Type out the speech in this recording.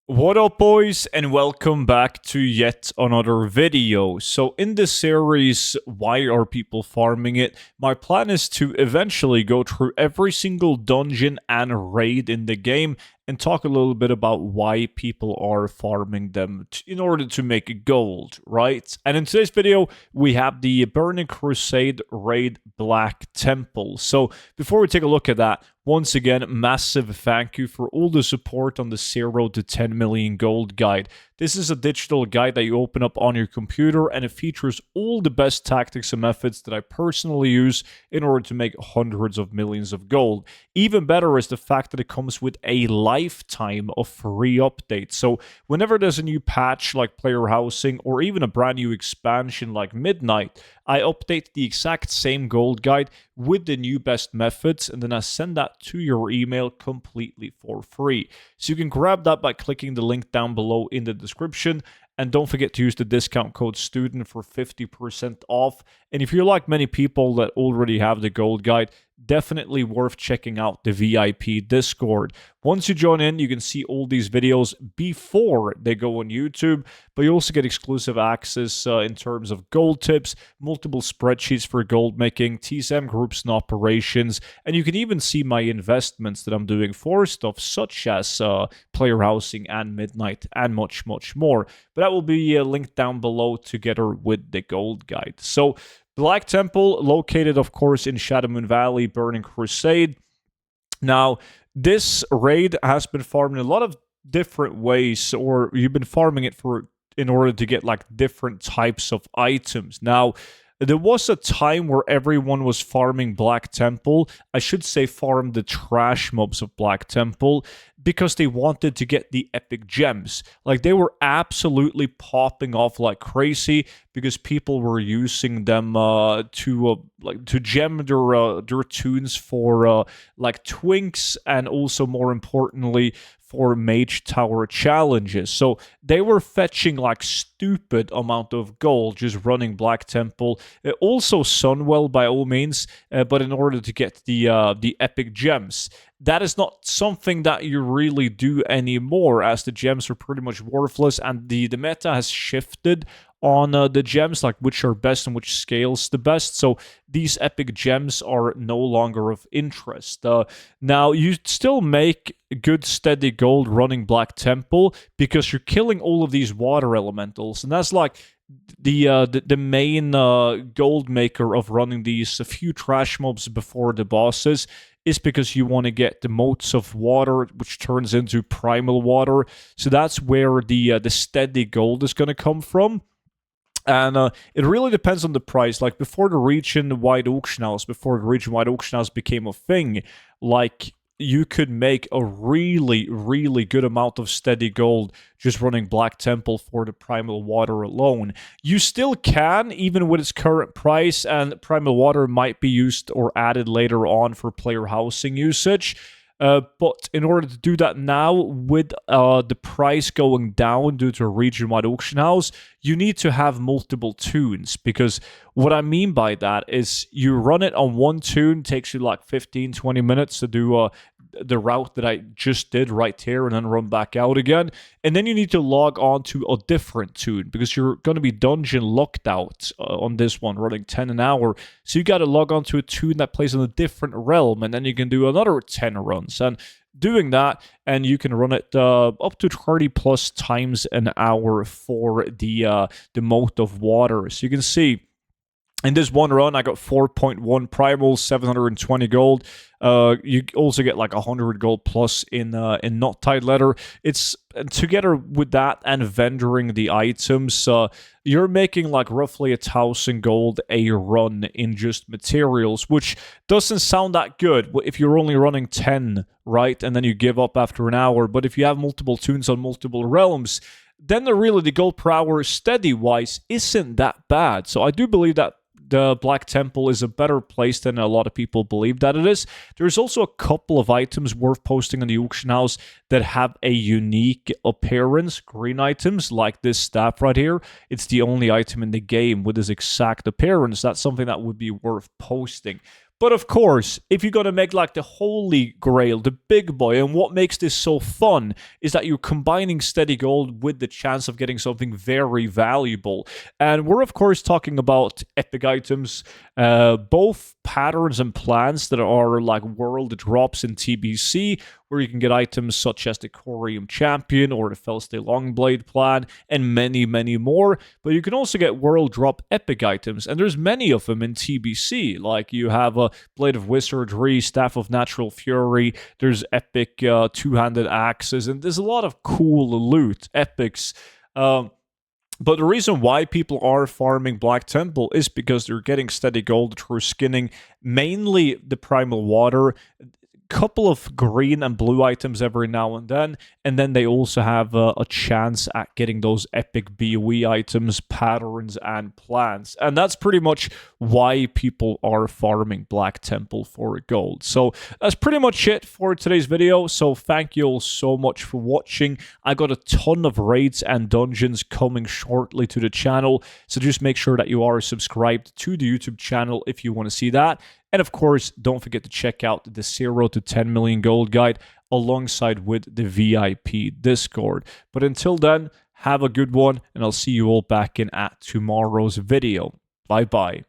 What up, boys, and welcome back to yet another video. So in this series, why are people farming it? My plan is to eventually go through every single dungeon and raid in the game and talk a little bit about why people are farming them in order to make gold, right? And in today's video, we have the Burning Crusade raid Black Temple. So before we take a look at that, once again, massive thank you for all the support on the 0 to 10 million gold guide. This is a digital guide that you open up on your computer, and it features all the best tactics and methods that I personally use in order to make hundreds of millions of gold. Even better is the fact that it comes with a lifetime of free updates. So whenever there's a new patch like player housing or even a brand new expansion like Midnight, I update the exact same gold guide with the new best methods, and then I send that to your email completely for free. So you can grab that by clicking the link down below in the description. And don't forget to use the discount code STUDENT for 50% off. And if you're like many people that already have the gold guide, definitely worth checking out the VIP Discord. Once you join in, you can see all these videos before they go on YouTube, but you also get exclusive access in terms of gold tips, multiple spreadsheets for gold making, TSM groups and operations, and you can even see my investments that I'm doing for stuff such as player housing and Midnight and much, much more. But that will be linked down below together with the gold guide. So Black Temple, located, of course, in Shadowmoon Valley, Burning Crusade. Now, this raid has been farmed in a lot of different ways, or you've been farming it for in order to get like different types of items. Now, there was a time where everyone was farming Black Temple. I should say farm the trash mobs of Black Temple because they wanted to get the epic gems. Like they were absolutely popping off like crazy because people were using them to gem their tunes for like twinks, and also more importantly for mage tower challenges. So they were fetching like stupid amount of gold just running Black Temple. Also Sunwell by all means, but in order to get the epic gems. That is not something that you really do anymore, as the gems are pretty much worthless, and the meta has shifted on the gems, like which are best and which scales the best. So these epic gems are no longer of interest. Now, you still make good steady gold running Black Temple because you're killing all of these water elementals, and that's like the main gold maker of running these a few trash mobs before the bosses is because you want to get the motes of water, which turns into primal water. So that's where the steady gold is going to come from. And it really depends on the price. Like before the region-wide auction house, before the region-wide auction house became a thing, like you could make a really, really good amount of steady gold just running Black Temple for the primal water alone. You still can, even with its current price, and primal water might be used or added later on for player housing usage. But in order to do that now, with the price going down due to a region-wide auction house, you need to have multiple tunes. Because what I mean by that is you run it on one tune, takes you like 15-20 minutes to do the route that I just did right here, and then run back out again. And then you need to log on to a different tune because you're going to be dungeon locked out on this one, running 10 an hour. So you got to log on to a tune that plays in a different realm, and then you can do another 10 runs. And doing that, and you can run it up to 30 plus times an hour for the moat of water. So you can see in this one run, I got 4.1 primal, 720 gold. You also get like 100 gold plus in Not Tied Letter. It's together with that and vendoring the items, you're making like roughly 1,000 gold a run in just materials, which doesn't sound that good if you're only running 10, right? And then you give up after an hour. But if you have multiple tunes on multiple realms, then the gold per hour steady wise isn't that bad. So I do believe that the Black Temple is a better place than a lot of people believe that it is. There's also a couple of items worth posting on the auction house that have a unique appearance, green items like this staff right here. It's the only item in the game with this exact appearance. That's something that would be worth posting. But of course, if you're gonna make like the holy grail, the big boy, and what makes this so fun is that you're combining steady gold with the chance of getting something very valuable. And we're of course talking about epic items, both patterns and plans that are like world drops in TBC, where you can get items such as the Corium Champion or the Felstay Longblade plan, and many, many more. But you can also get world drop epic items, and there's many of them in TBC. Like you have a Blade of Wizardry, Staff of Natural Fury, there's epic two-handed axes, and there's a lot of cool loot, epics. But the reason why people are farming Black Temple is because they're getting steady gold through skinning mainly the primal water, couple of green and blue items every now and then they also have a chance at getting those epic BOE items, patterns, and plants. And that's pretty much why people are farming Black Temple for gold. So that's pretty much it for today's video. So thank you all so much for watching. I got a ton of raids and dungeons coming shortly to the channel, so just make sure that you are subscribed to the YouTube channel if you want to see that. And of course, don't forget to check out the 0 to 10 million gold guide alongside with the VIP Discord. But until then, have a good one, and I'll see you all back in at tomorrow's video. Bye-bye.